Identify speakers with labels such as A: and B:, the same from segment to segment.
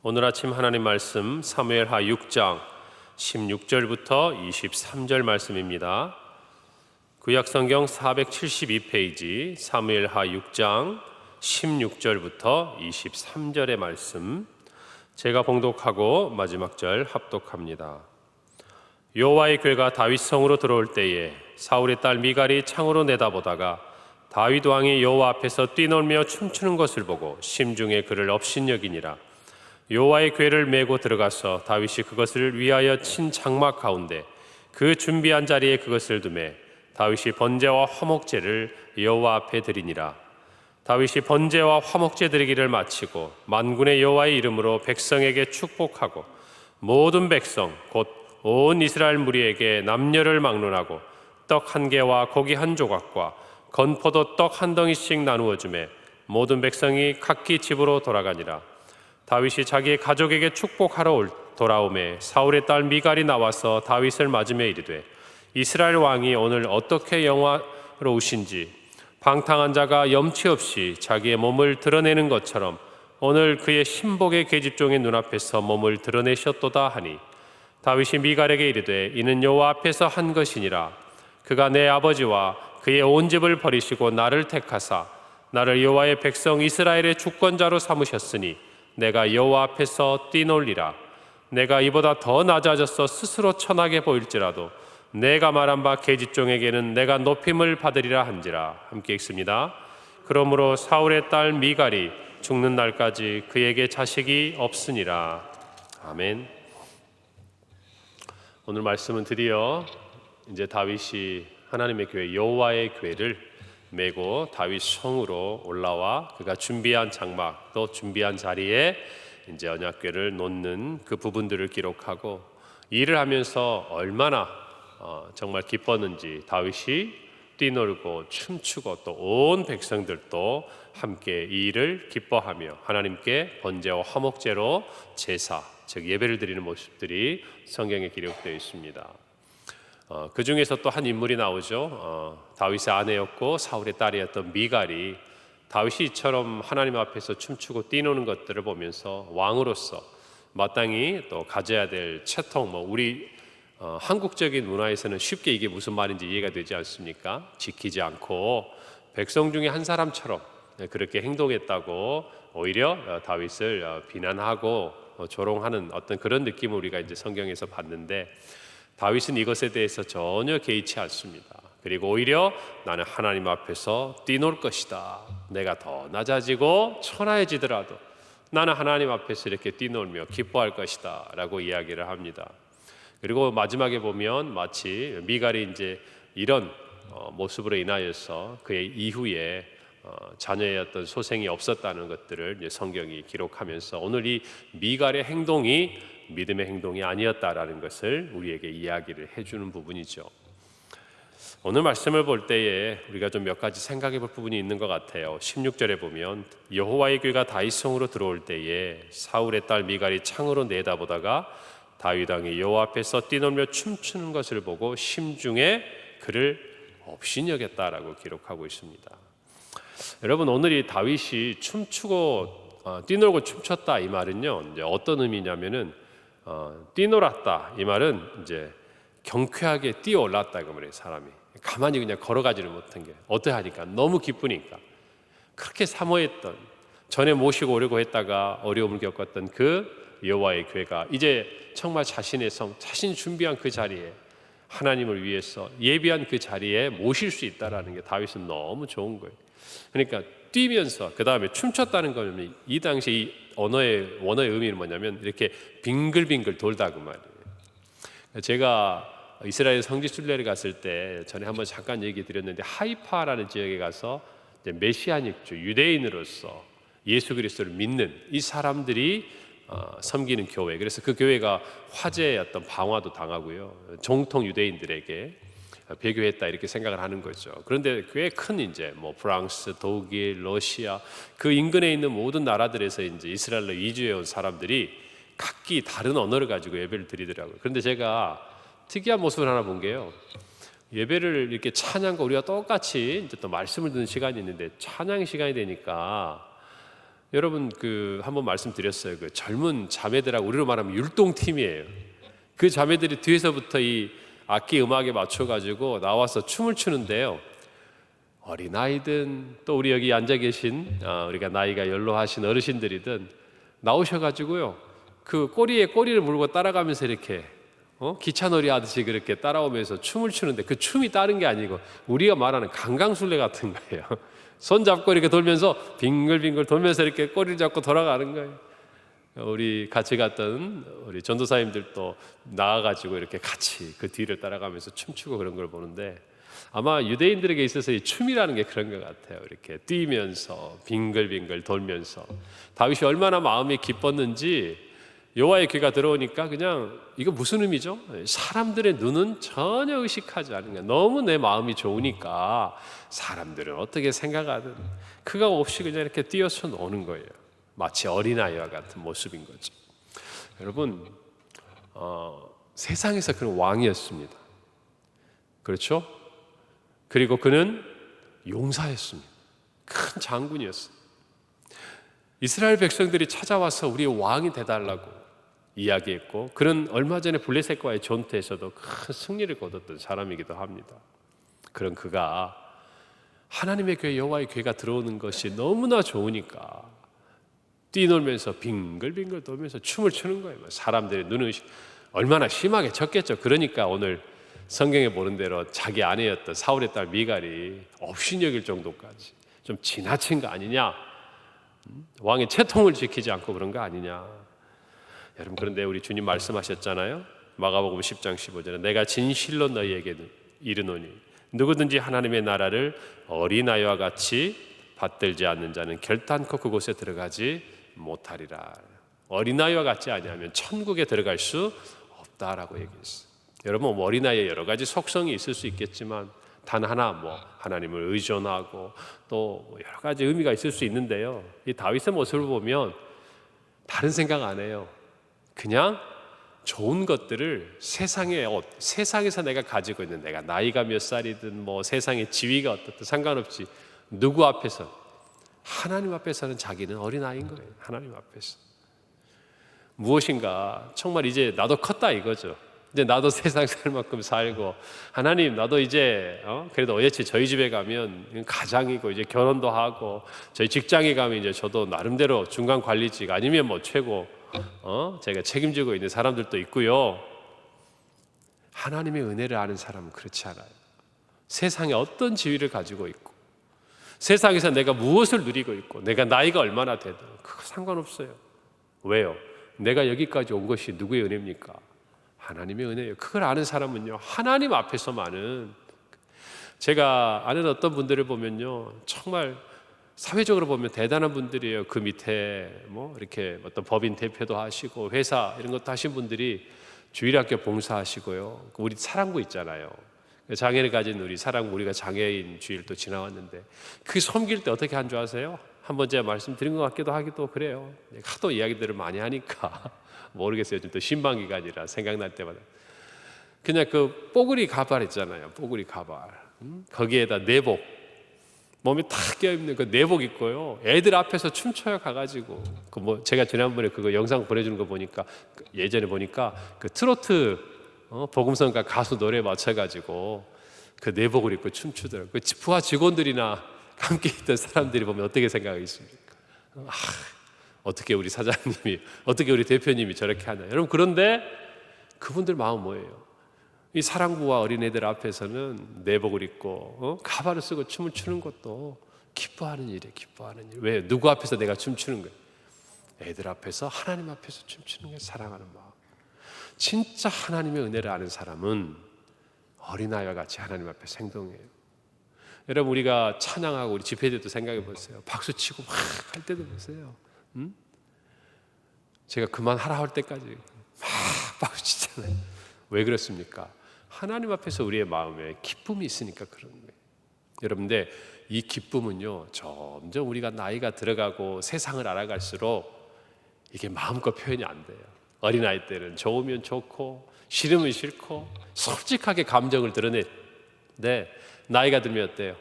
A: 오늘 아침 하나님 말씀 사무엘하 6장 16절부터 23절 말씀입니다. 구약성경 472페이지 사무엘하 6장 16절부터 23절의 말씀, 제가 봉독하고 마지막 절 합독합니다. 여호와의 괴가 다윗 성으로 들어올 때에 사울의 딸 미갈이 창으로 내다보다가 다윗 왕이 여호와 앞에서 뛰놀며 춤추는 것을 보고 심중에 그를 업신여기니라. 여호와의 궤를 메고 들어가서 다윗이 그것을 위하여 친 장막 가운데 그 준비한 자리에 그것을 두매 다윗이 번제와 화목제를 여호와 앞에 드리니라. 다윗이 번제와 화목제 드리기를 마치고 만군의 여호와의 이름으로 백성에게 축복하고 모든 백성 곧 온 이스라엘 무리에게 남녀를 막론하고 떡 한 개와 고기 한 조각과 건포도 떡 한 덩이씩 나누어 주매 모든 백성이 각기 집으로 돌아가니라. 다윗이 자기의 가족에게 축복하러 돌아오매 사울의 딸 미갈이 나와서 다윗을 맞으며 이르되, 이스라엘 왕이 오늘 어떻게 영화로우신지 방탕한 자가 염치 없이 자기의 몸을 드러내는 것처럼 오늘 그의 신복의 계집종의 눈앞에서 몸을 드러내셨도다 하니, 다윗이 미갈에게 이르되, 이는 여호와 앞에서 한 것이니라. 그가 내 아버지와 그의 온 집을 버리시고 나를 택하사 나를 여호와의 백성 이스라엘의 주권자로 삼으셨으니 내가 여호와 앞에서 뛰놀리라. 내가 이보다 더 낮아져서 스스로 천하게 보일지라도 내가 말한 바 계집종에게는 내가 높임을 받으리라 한지라. 함께 읽습니다. 그러므로 사울의 딸 미갈이 죽는 날까지 그에게 자식이 없으니라. 아멘. 오늘 말씀은 드디어 이제 다윗이 하나님의 교회 여호와의 궤를 메고 다윗 성으로 올라와 그가 준비한 장막 또 준비한 자리에 이제 언약궤를 놓는 그 부분들을 기록하고, 일을 하면서 얼마나 정말 기뻤는지 다윗이 뛰놀고 춤추고 또 온 백성들도 함께 이 일을 기뻐하며 하나님께 번제와 화목제로 제사 즉 예배를 드리는 모습들이 성경에 기록되어 있습니다. 그 중에서 또 한 인물이 나오죠. 다윗의 아내였고 사울의 딸이었던 미갈이 다윗이 이처럼 하나님 앞에서 춤추고 뛰노는 것들을 보면서 왕으로서 마땅히 또 가져야 될 채통, 우리 한국적인 문화에서는 쉽게 이게 무슨 말인지 이해가 되지 않습니까? 지키지 않고 백성 중에 한 사람처럼 그렇게 행동했다고 오히려 다윗을 비난하고 조롱하는 어떤 그런 느낌을 우리가 이제 성경에서 봤는데, 다윗은 이것에 대해서 전혀 개의치 않습니다. 그리고 오히려 나는 하나님 앞에서 뛰놀 것이다. 내가 더 낮아지고 천하해지더라도 나는 하나님 앞에서 이렇게 뛰놀며 기뻐할 것이다 라고 이야기를 합니다. 그리고 마지막에 보면 마치 미갈이 이제 이런 모습으로 인하여서 그의 이후에 자녀의 어떤 소생이 없었다는 것들을 이제 성경이 기록하면서 오늘 이 미갈의 행동이 믿음의 행동이 아니었다라는 것을 우리에게 이야기를 해주는 부분이죠. 오늘 말씀을 볼 때에 우리가 좀 몇 가지 생각해 볼 부분이 있는 것 같아요. 16절에 보면 여호와의 궤가 다윗 성으로 들어올 때에 사울의 딸 미갈이 창으로 내다보다가 다윗 왕이 여호와 앞에서 뛰놀며 춤추는 것을 보고 심중에 그를 업신여겼다라고 기록하고 있습니다. 여러분, 오늘 이 다윗이 춤추고 뛰놀고 춤췄다 이 말은요, 이제 어떤 의미냐면은 뛰놀았다 이 말은 이제 경쾌하게 뛰어올랐다 그 말이에요. 사람이 가만히 그냥 걸어가지를 못한 게 어떠하니까 너무 기쁘니까 그렇게 사모했던, 전에 모시고 오려고 했다가 어려움을 겪었던 그 여호와의 궤가 이제 정말 자신의 성, 자신이 준비한 그 자리에 하나님을 위해서 예비한 그 자리에 모실 수 있다라는 게 다윗은 너무 좋은 거예요. 그러니까 뛰면서 그 다음에 춤췄다는 거는 이 당시 이 원어의 의미는 뭐냐면 이렇게 빙글빙글 돌다 그 말이에요. 제가 이스라엘 성지 순례를 갔을 때 전에 한번 잠깐 얘기 드렸는데, 하이파라는 지역에 가서 메시아닉주 유대인으로서 예수 그리스도를 믿는 이 사람들이 섬기는 교회, 그래서 그 교회가 화재의 어떤 방화도 당하고요, 정통 유대인들에게 배교했다 이렇게 생각을 하는 거죠. 그런데 꽤 큰 이제 프랑스, 독일, 러시아 그 인근에 있는 모든 나라들에서 이제 이스라엘로 이주해 온 사람들이 각기 다른 언어를 가지고 예배를 드리더라고요. 그런데 제가 특이한 모습을 하나 본 게요, 예배를 이렇게 찬양과 우리가 똑같이 이제 또 말씀을 듣는 시간이 있는데 찬양 시간이 되니까 여러분 한번 말씀드렸어요. 그 젊은 자매들하고 우리로 말하면 율동팀이에요. 그 자매들이 뒤에서부터 이 악기 음악에 맞춰가지고 나와서 춤을 추는데요. 어린아이든 또 우리 여기 앉아 계신 우리가 나이가 연로하신 어르신들이든 나오셔가지고요. 그 꼬리에 꼬리를 물고 따라가면서 이렇게 기차놀이 하듯이 그렇게 따라오면서 춤을 추는데 그 춤이 다른 게 아니고 우리가 말하는 강강술래 같은 거예요. 손 잡고 이렇게 돌면서 빙글빙글 돌면서 이렇게 꼬리를 잡고 돌아가는 거예요. 우리 같이 갔던 우리 전도사님들도 나와가지고 이렇게 같이 그 뒤를 따라가면서 춤추고 그런 걸 보는데 아마 유대인들에게 있어서 이 춤이라는 게 그런 것 같아요. 이렇게 뛰면서 빙글빙글 돌면서 다윗이 얼마나 마음이 기뻤는지 여호와의 귀가 들어오니까 그냥 이거 무슨 의미죠? 사람들의 눈은 전혀 의식하지 않은 거예요. 너무 내 마음이 좋으니까 사람들은 어떻게 생각하든 그가 없이 그냥 이렇게 뛰어서 노는 거예요. 마치 어린아이와 같은 모습인 거죠. 여러분 세상에서 그런 왕이었습니다. 그렇죠? 그리고 그는 용사였습니다. 큰 장군이었어요. 이스라엘 백성들이 찾아와서 우리의 왕이 돼달라고 이야기했고 그는 얼마 전에 블레셋과의 전투에서도 큰 승리를 거뒀던 사람이기도 합니다. 그런 그가 하나님의 교회 여호와의 교회가 들어오는 것이 너무나 좋으니까 뛰놀면서 빙글빙글 돌면서 춤을 추는 거예요. 사람들의 눈은 얼마나 심하게 쳤겠죠. 그러니까 오늘 성경에 보는 대로 자기 아내였던 사울의 딸 미갈이 업신여길 정도까지 좀 지나친 거 아니냐, 왕의 채통을 지키지 않고 그런 거 아니냐. 여러분 그런데 우리 주님 말씀하셨잖아요. 마가복음 10장 15절에 내가 진실로 너희에게 이르노니 누구든지 하나님의 나라를 어린아이와 같이 받들지 않는 자는 결단코 그곳에 들어가지 못하리라. 어린아이와 같지 아니하면 천국에 들어갈 수 없다라고 얘기했어요. 여러분 어린아이의 여러 가지 속성이 있을 수 있겠지만 단 하나 하나님을 의존하고 또 여러 가지 의미가 있을 수 있는데요. 이 다윗의 모습을 보면 다른 생각 안 해요. 그냥 좋은 것들을 세상에서 내가 가지고 있는 내가 나이가 몇 살이든 세상의 지위가 어떻든 상관없이 누구 앞에서 하나님 앞에서는 자기는 어린아이인 거예요. 하나님 앞에서 무엇인가 정말 이제 나도 컸다 이거죠. 이제 나도 세상 살 만큼 살고 하나님 나도 이제 그래도 어여치 저희 집에 가면 가장이고 이제 결혼도 하고 저희 직장에 가면 이제 저도 나름대로 중간 관리직 아니면 최고 제가 책임지고 있는 사람들도 있고요. 하나님의 은혜를 아는 사람은 그렇지 않아요. 세상에 어떤 지위를 가지고 있고 세상에서 내가 무엇을 누리고 있고 내가 나이가 얼마나 돼도 그거 상관없어요. 왜요? 내가 여기까지 온 것이 누구의 은혜입니까? 하나님의 은혜예요. 그걸 아는 사람은요 하나님 앞에서만은 제가 아는 어떤 분들을 보면요 정말 사회적으로 보면 대단한 분들이에요. 그 밑에 이렇게 어떤 법인 대표도 하시고 회사 이런 것도 하신 분들이 주일학교 봉사하시고요. 우리 사랑부 있잖아요. 장애를 가진 우리 사랑부 우리가 장애인 주일도 지나왔는데 그 섬길 때 어떻게 한 줄 아세요? 한번 제가 말씀드린 것 같기도 하기도 그래요. 하도 이야기들을 많이 하니까 모르겠어요. 좀 또 신방기간이라 생각날 때마다 그냥 그 뽀글이 가발 있잖아요. 뽀글이 가발 거기에다 내복 몸에 탁 껴입는 그 내복 입고요. 애들 앞에서 춤춰요 가가지고 제가 지난번에 그거 영상 보내주는 거 보니까 예전에 보니까 그 트로트 복음성가 가수 노래에 맞춰가지고 그 내복을 입고 춤추더라고요. 그 부하 직원들이나 함께 있던 사람들이 보면 어떻게 생각하겠습니까? 어떻게 우리 사장님이 어떻게 우리 대표님이 저렇게 하냐. 여러분 그런데 그분들 마음 뭐예요? 이 사랑부와 어린애들 앞에서는 내복을 입고 가발을 쓰고 춤을 추는 것도 기뻐하는 일이에요. 기뻐하는 일. 왜? 누구 앞에서 내가 춤추는 거예요? 애들 앞에서 하나님 앞에서 춤추는 게 사랑하는 마음. 진짜 하나님의 은혜를 아는 사람은 어린아이와 같이 하나님 앞에서 행동해요. 여러분 우리가 찬양하고 우리 집회 때도 생각해 보세요. 박수치고 막 할 때도 보세요. 제가 그만하라 할 때까지 막 박수치잖아요. 왜 그렇습니까? 하나님 앞에서 우리의 마음에 기쁨이 있으니까 그런 거예요. 여러분들 이 기쁨은요 점점 우리가 나이가 들어가고 세상을 알아갈수록 이게 마음껏 표현이 안 돼요. 어린아이 때는 좋으면 좋고 싫으면 싫고 솔직하게 감정을 드러내는데 나이가 들면 어때요?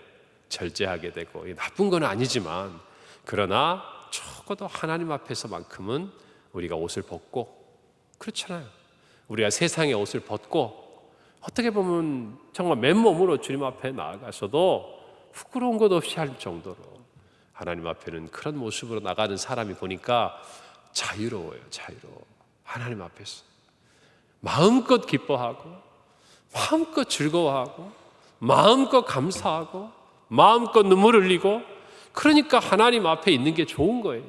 A: 절제하게 되고 나쁜 건 아니지만 그러나 적어도 하나님 앞에서만큼은 우리가 옷을 벗고, 그렇잖아요. 우리가 세상의 옷을 벗고 어떻게 보면 정말 맨몸으로 주님 앞에 나아가서도 부끄러운 것 없이 할 정도로 하나님 앞에는 그런 모습으로 나가는 사람이 보니까 자유로워요. 자유로워. 하나님 앞에서 마음껏 기뻐하고 마음껏 즐거워하고 마음껏 감사하고 마음껏 눈물 흘리고, 그러니까 하나님 앞에 있는 게 좋은 거예요.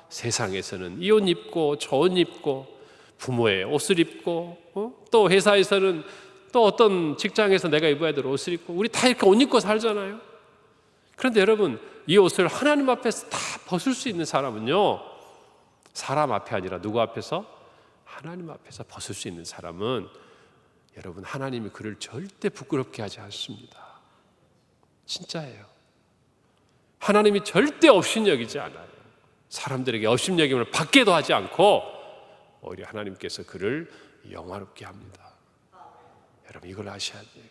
A: 세상에서는 이 옷 입고 저 옷 입고 부모의 옷을 입고 또 회사에서는 또 어떤 직장에서 내가 입어야 될 옷을 입고 우리 다 이렇게 옷 입고 살잖아요. 그런데 여러분, 이 옷을 하나님 앞에서 다 벗을 수 있는 사람은요, 사람 앞에 아니라 누구 앞에서? 하나님 앞에서 벗을 수 있는 사람은 여러분, 하나님이 그를 절대 부끄럽게 하지 않습니다. 진짜예요. 하나님이 절대 업신여기지 않아요. 사람들에게 업신여김을 받게도 하지 않고 오히려 하나님께서 그를 영화롭게 합니다. 여러분, 이걸 아셔야 돼요.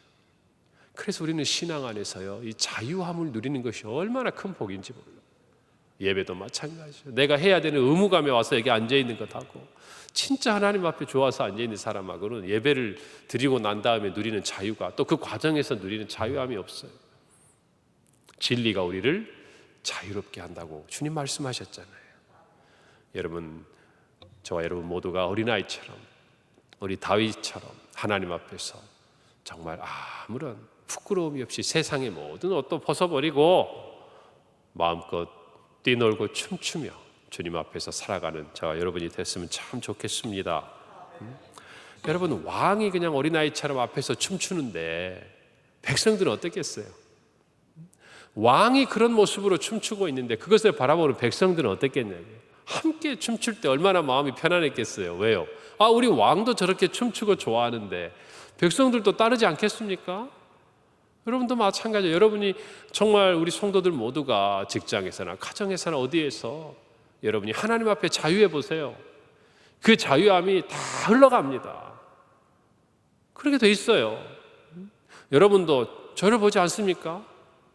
A: 그래서 우리는 신앙 안에서요, 이 자유함을 누리는 것이 얼마나 큰 복인지 몰라요. 예배도 마찬가지예요. 내가 해야 되는 의무감에 와서 여기 앉아있는 것하고 진짜 하나님 앞에 좋아서 앉아있는 사람하고는 예배를 드리고 난 다음에 누리는 자유가, 또 그 과정에서 누리는 자유함이 없어요. 진리가 우리를 자유롭게 한다고 주님 말씀하셨잖아요. 여러분, 저와 여러분 모두가 어린아이처럼, 우리 다윗처럼 하나님 앞에서 정말 아무런 부끄러움이 없이 세상의 모든 옷도 벗어버리고 마음껏 뛰놀고 춤추며 주님 앞에서 살아가는 저와 여러분이 됐으면 참 좋겠습니다. 여러분, 왕이 그냥 어린아이처럼 앞에서 춤추는데 백성들은 어떻겠어요? 왕이 그런 모습으로 춤추고 있는데 그것을 바라보는 백성들은 어떻겠냐고요. 함께 춤출 때 얼마나 마음이 편안했겠어요. 왜요? 우리 왕도 저렇게 춤추고 좋아하는데 백성들도 따르지 않겠습니까? 여러분도 마찬가지예요. 여러분이 정말 우리 성도들 모두가 직장에서나 가정에서나 어디에서 여러분이 하나님 앞에 자유해 보세요. 그 자유함이 다 흘러갑니다. 그렇게 돼 있어요. 여러분도 저를 보지 않습니까?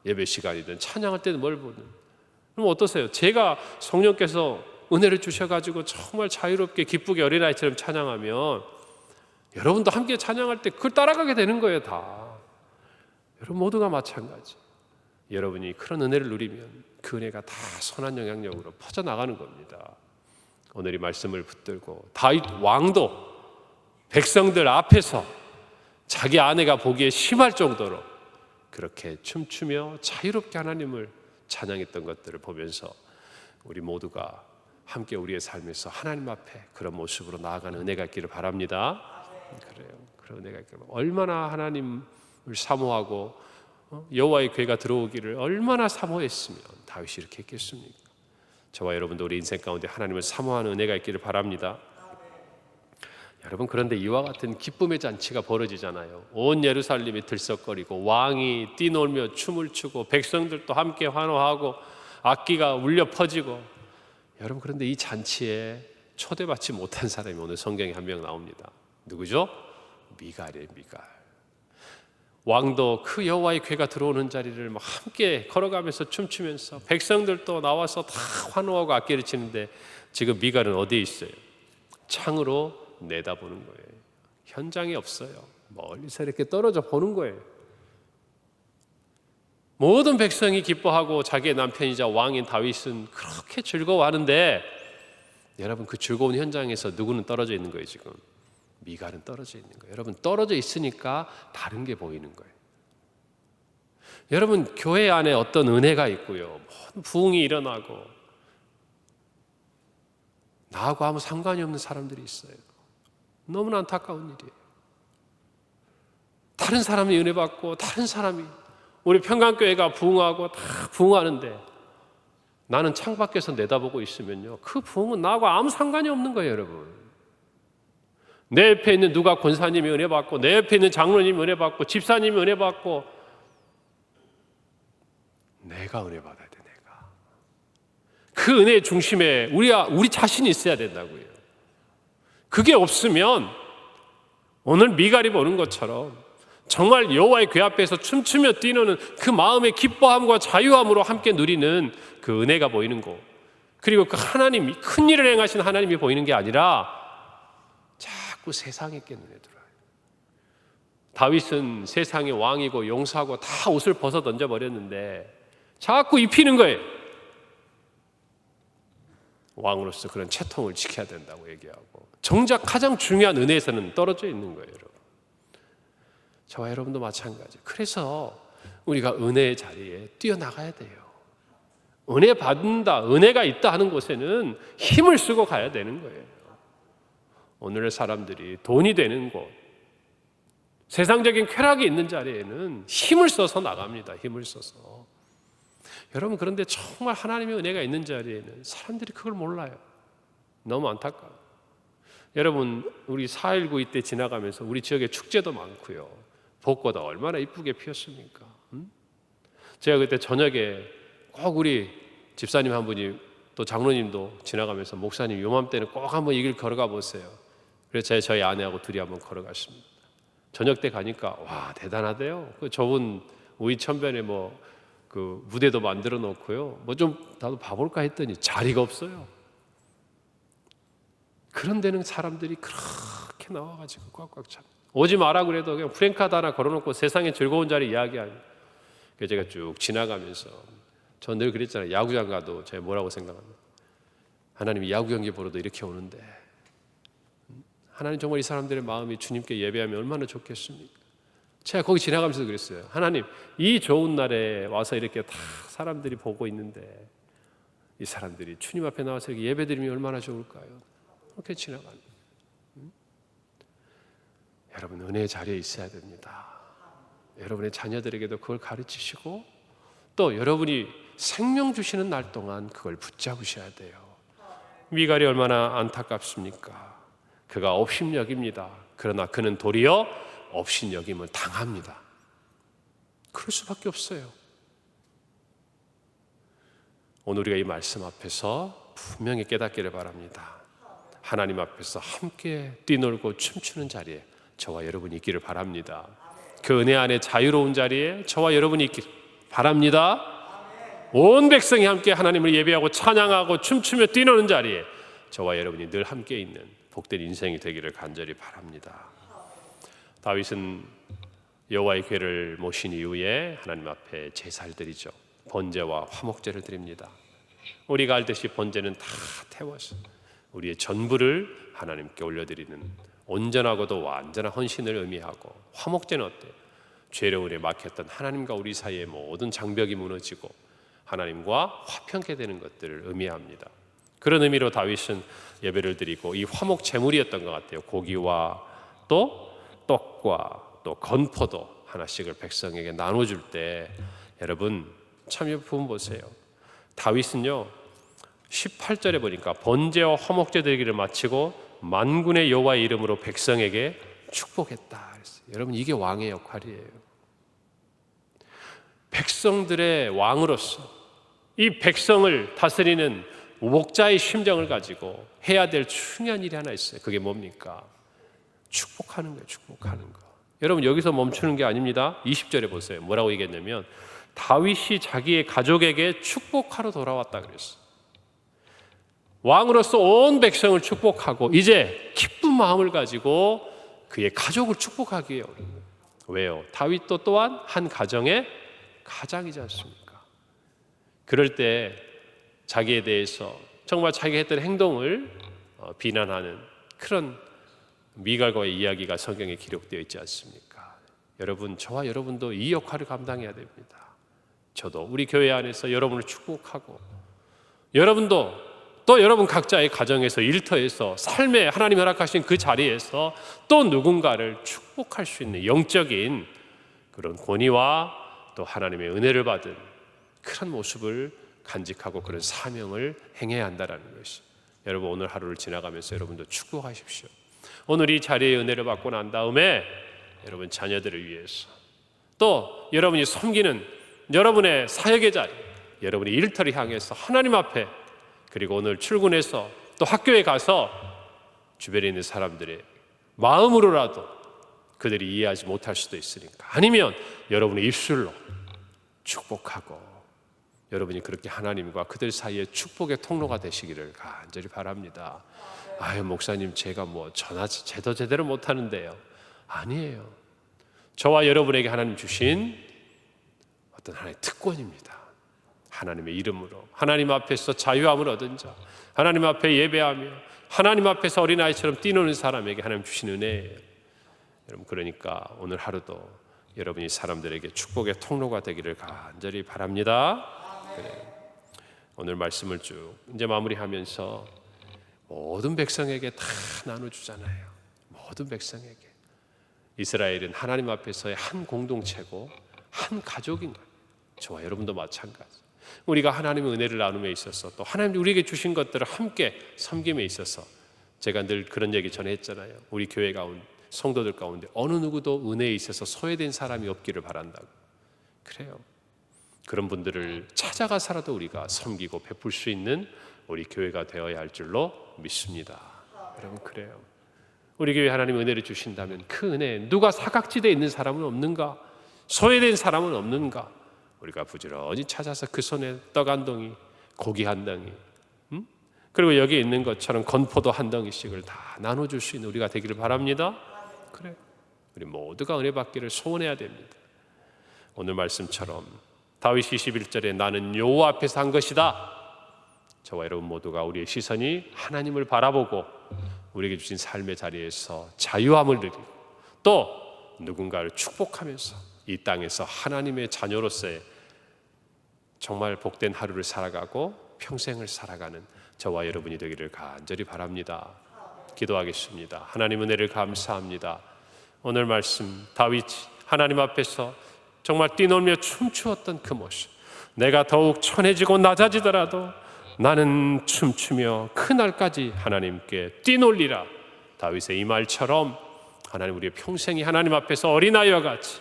A: 예배 시간이든 찬양할 때는 뭘 보든. 그럼 어떠세요? 제가 성령께서 은혜를 주셔가지고 정말 자유롭게 기쁘게 어린아이처럼 찬양하면 여러분도 함께 찬양할 때 그걸 따라가게 되는 거예요. 다. 여러분 모두가 마찬가지. 여러분이 그런 은혜를 누리면 그 은혜가 다 선한 영향력으로 퍼져나가는 겁니다. 오늘 이 말씀을 붙들고 다윗 왕도 백성들 앞에서 자기 아내가 보기에 심할 정도로 그렇게 춤추며 자유롭게 하나님을 찬양했던 것들을 보면서 우리 모두가 함께 우리의 삶에서 하나님 앞에 그런 모습으로 나아가는 은혜가 있기를 바랍니다. 그래요. 그런 은혜가 있기를. 얼마나 하나님을 사모하고 여호와의 괴가 들어오기를 얼마나 사모했으면 다윗이 이렇게 했겠습니까? 저와 여러분도 우리 인생 가운데 하나님을 사모하는 은혜가 있기를 바랍니다. 여러분, 그런데 이와 같은 기쁨의 잔치가 벌어지잖아요. 온 예루살렘이 들썩거리고 왕이 뛰놀며 춤을 추고 백성들도 함께 환호하고 악기가 울려 퍼지고. 여러분, 그런데 이 잔치에 초대받지 못한 사람이 오늘 성경에 한 명 나옵니다. 누구죠? 미갈이에요. 미갈. 왕도 그 여호와의 괴가 들어오는 자리를 막 함께 걸어가면서 춤추면서 백성들도 나와서 다 환호하고 악기를 치는데 지금 미갈은 어디에 있어요? 창으로 내다보는 거예요. 현장이 없어요. 멀리서 이렇게 떨어져 보는 거예요. 모든 백성이 기뻐하고 자기의 남편이자 왕인 다윗은 그렇게 즐거워하는데 여러분, 그 즐거운 현장에서 누구는 떨어져 있는 거예요. 지금 미갈은 떨어져 있는 거예요. 여러분, 떨어져 있으니까 다른 게 보이는 거예요. 여러분, 교회 안에 어떤 은혜가 있고요, 부흥이 일어나고 나하고 아무 상관이 없는 사람들이 있어요. 너무나 안타까운 일이에요. 다른 사람이 은혜 받고 다른 사람이, 우리 평강교회가 부흥하고 다 부흥하는데 나는 창밖에서 내다보고 있으면요, 그 부흥은 나하고 아무 상관이 없는 거예요. 여러분, 내 옆에 있는 누가 권사님이 은혜 받고 내 옆에 있는 장로님이 은혜 받고 집사님이 은혜 받고 내가 은혜 받아야 돼. 내가 그 은혜의 중심에 우리 자신이 있어야 된다고요. 그게 없으면 오늘 미갈이 보는 것처럼 정말 여호와의 궤 앞에서 춤추며 뛰노는 그 마음의 기뻐함과 자유함으로 함께 누리는 그 은혜가 보이는 곳, 그리고 그 하나님이 큰 일을 행하신 하나님이 보이는 게 아니라 자꾸 세상에 깨 눈에 들어요. 다윗은 세상의 왕이고 용사고 다 옷을 벗어 던져버렸는데 자꾸 입히는 거예요. 왕으로서 그런 채통을 지켜야 된다고 얘기하고, 정작 가장 중요한 은혜에서는 떨어져 있는 거예요. 여러분, 저와 여러분도 마찬가지. 그래서 우리가 은혜의 자리에 뛰어나가야 돼요. 은혜 받는다, 은혜가 있다 하는 곳에는 힘을 쓰고 가야 되는 거예요. 오늘의 사람들이 돈이 되는 곳, 세상적인 쾌락이 있는 자리에는 힘을 써서 나갑니다. 힘을 써서. 여러분, 그런데 정말 하나님의 은혜가 있는 자리에는 사람들이 그걸 몰라요. 너무 안타까워요. 여러분, 우리 4.19 이때 지나가면서 우리 지역에 축제도 많고요, 벚꽃 얼마나 이쁘게 피었습니까? 제가 그때 저녁에 꼭 우리 집사님 한 분이, 또 장로님도 지나가면서 목사님 요맘때는 꼭 한번 이 길 걸어가 보세요. 그래서 저희 아내하고 둘이 한번 걸어갔습니다. 저녁 때 가니까 와, 대단하대요. 그 좁은 우이천변에 그 무대도 만들어 놓고요, 좀 나도 봐볼까 했더니 자리가 없어요. 그런 데는 사람들이 그렇게 나와가지고 꽉꽉 차. 오지 마라 그래도 그냥 프랭카드 하나 걸어놓고 세상의 즐거운 자리 이야기하니. 그래서 제가 쭉 지나가면서, 저 늘 그랬잖아요. 야구장 가도 제가 뭐라고 생각합니까? 하나님이 야구 경기 보러도 이렇게 오는데, 하나님 정말 이 사람들의 마음이 주님께 예배하면 얼마나 좋겠습니까? 제가 거기 지나가면서 그랬어요. 하나님, 이 좋은 날에 와서 이렇게 다 사람들이 보고 있는데 이 사람들이 주님 앞에 나와서 이렇게 예배드리면 얼마나 좋을까요? 그렇게 지나가는. 여러분, 은혜의 자리에 있어야 됩니다. 여러분의 자녀들에게도 그걸 가르치시고, 또 여러분이 생명 주시는 날 동안 그걸 붙잡으셔야 돼요. 미갈이 얼마나 안타깝습니까? 그가 업신여깁니다. 그러나 그는 도리어 업신여김을 당합니다. 그럴 수밖에 없어요. 오늘 우리가 이 말씀 앞에서 분명히 깨닫기를 바랍니다. 하나님 앞에서 함께 뛰놀고 춤추는 자리에 저와 여러분이 있기를 바랍니다. 그 은혜 안에 자유로운 자리에 저와 여러분이 있기를 바랍니다. 온 백성이 함께 하나님을 예배하고 찬양하고 춤추며 뛰노는 자리에 저와 여러분이 늘 함께 있는 복된 인생이 되기를 간절히 바랍니다. 다윗은 여호와의 궤를 모신 이후에 하나님 앞에 제사를 드리죠. 번제와 화목제를 드립니다. 우리가 알듯이 번제는 다 태워서 우리의 전부를 하나님께 올려드리는 온전하고도 완전한 헌신을 의미하고, 화목제는 어때요? 죄로 은에 막혔던 하나님과 우리 사이의 모든 장벽이 무너지고 하나님과 화평케 되는 것들을 의미합니다. 그런 의미로 다윗은 예배를 드리고, 이 화목 제물이었던 것 같아요. 고기와 또 떡과 또 건포도 하나씩을 백성에게 나눠줄 때, 여러분 참 부분 보세요. 다윗은요 18절에 보니까 번제와 화목제 드리기를 마치고 만군의 여호와의 이름으로 백성에게 축복했다 그랬어요. 여러분, 이게 왕의 역할이에요. 백성들의 왕으로서 이 백성을 다스리는 목자의 심정을 가지고 해야 될 중요한 일이 하나 있어요. 그게 뭡니까? 축복하는 거예요. 축복하는 거. 여러분, 여기서 멈추는 게 아닙니다. 20절에 보세요. 뭐라고 얘기했냐면, 다윗이 자기의 가족에게 축복하러 돌아왔다 그랬어요. 왕으로서 온 백성을 축복하고 이제 기쁜 마음을 가지고 그의 가족을 축복하기 위해 오는 거예요. 왜요? 다윗도 또한 한 가정의 가장이지 않습니까? 그럴 때 자기에 대해서 정말 자기가 했던 행동을 비난하는 그런 미갈과의 이야기가 성경에 기록되어 있지 않습니까? 여러분, 저와 여러분도 이 역할을 감당해야 됩니다. 저도 우리 교회 안에서 여러분을 축복하고, 여러분도 또 여러분 각자의 가정에서, 일터에서, 삶에 하나님 허락하신 그 자리에서 또 누군가를 축복할 수 있는 영적인 그런 권위와 또 하나님의 은혜를 받은 그런 모습을 간직하고 그런 사명을 행해야 한다는 것이, 여러분 오늘 하루를 지나가면서 여러분도 축복하십시오. 오늘 이 자리의 은혜를 받고 난 다음에 여러분 자녀들을 위해서, 또 여러분이 섬기는 여러분의 사역의 자리, 여러분이 일터를 향해서 하나님 앞에, 그리고 오늘 출근해서 또 학교에 가서 주변에 있는 사람들의 마음으로라도 그들이 이해하지 못할 수도 있으니까, 아니면 여러분의 입술로 축복하고 여러분이 그렇게 하나님과 그들 사이에 축복의 통로가 되시기를 간절히 바랍니다. 아유, 목사님, 제가 뭐 전화 제대로 못하는데요. 아니에요. 저와 여러분에게 하나님 주신 어떤 하나의 특권입니다. 하나님의 이름으로 하나님 앞에서 자유함을 얻은 자, 하나님 앞에 예배하며 하나님 앞에서 어린아이처럼 뛰노는 사람에게 하나님 주신 은혜예요. 여러분, 그러니까 오늘 하루도 여러분이 사람들에게 축복의 통로가 되기를 간절히 바랍니다. 그래요. 오늘 말씀을 쭉 이제 마무리하면서 모든 백성에게 다 나눠주잖아요. 모든 백성에게. 이스라엘은 하나님 앞에서의 한 공동체고 한 가족인 거예요. 저와 여러분도 마찬가지. 우리가 하나님의 은혜를 나눔에 있어서 또 하나님 우리에게 주신 것들을 함께 섬김에 있어서 제가 늘 그런 얘기 전했잖아요. 우리 교회 가운데 성도들 가운데 어느 누구도 은혜에 있어서 소외된 사람이 없기를 바란다고. 그래요. 그런 분들을 찾아가서라도 우리가 섬기고 베풀 수 있는 우리 교회가 되어야 할 줄로 믿습니다. 여러분, 그래요. 우리 교회 하나님 은혜를 주신다면 그 은혜, 누가 사각지대에 있는 사람은 없는가? 소외된 사람은 없는가? 우리가 부지런히 찾아서 그 손에 떡 한 덩이, 고기 한 덩이, 그리고 여기 있는 것처럼 건포도 한 덩이씩을 다 나눠줄 수 있는 우리가 되기를 바랍니다. 그래, 우리 모두가 은혜 받기를 소원해야 됩니다. 오늘 말씀처럼 다윗이 21절에 나는 여호와 앞에서 한 것이다. 저와 여러분 모두가 우리의 시선이 하나님을 바라보고 우리에게 주신 삶의 자리에서 자유함을 누리고 또 누군가를 축복하면서 이 땅에서 하나님의 자녀로서의 정말 복된 하루를 살아가고 평생을 살아가는 저와 여러분이 되기를 간절히 바랍니다. 기도하겠습니다. 하나님 은혜를 감사합니다. 오늘 말씀 다윗이 하나님 앞에서 정말 뛰놀며 춤추었던 그 모습, 내가 더욱 천해지고 낮아지더라도 나는 춤추며 그날까지 하나님께 뛰놀리라. 다윗의 이 말처럼 하나님 우리의 평생이 하나님 앞에서 어린아이와 같이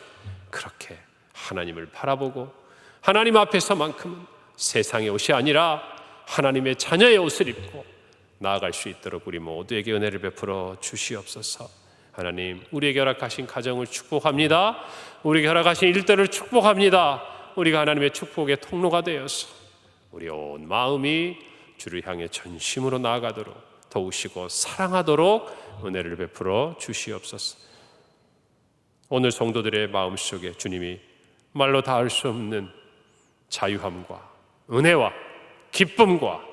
A: 그렇게 하나님을 바라보고 하나님 앞에서만큼은 세상의 옷이 아니라 하나님의 자녀의 옷을 입고 나아갈 수 있도록 우리 모두에게 은혜를 베풀어 주시옵소서. 하나님, 우리에게 허락하신 가정을 축복합니다. 우리에게 허락하신 일들을 축복합니다. 우리가 하나님의 축복의 통로가 되어서 우리 온 마음이 주를 향해 전심으로 나아가도록 도우시고 사랑하도록 은혜를 베풀어 주시옵소서. 오늘 성도들의 마음속에 주님이 말로 닿을 수 없는 자유함과 은혜와 기쁨과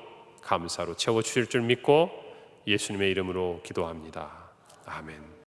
A: 감사로 채워주실 줄 믿고 예수님의 이름으로 기도합니다. 아멘.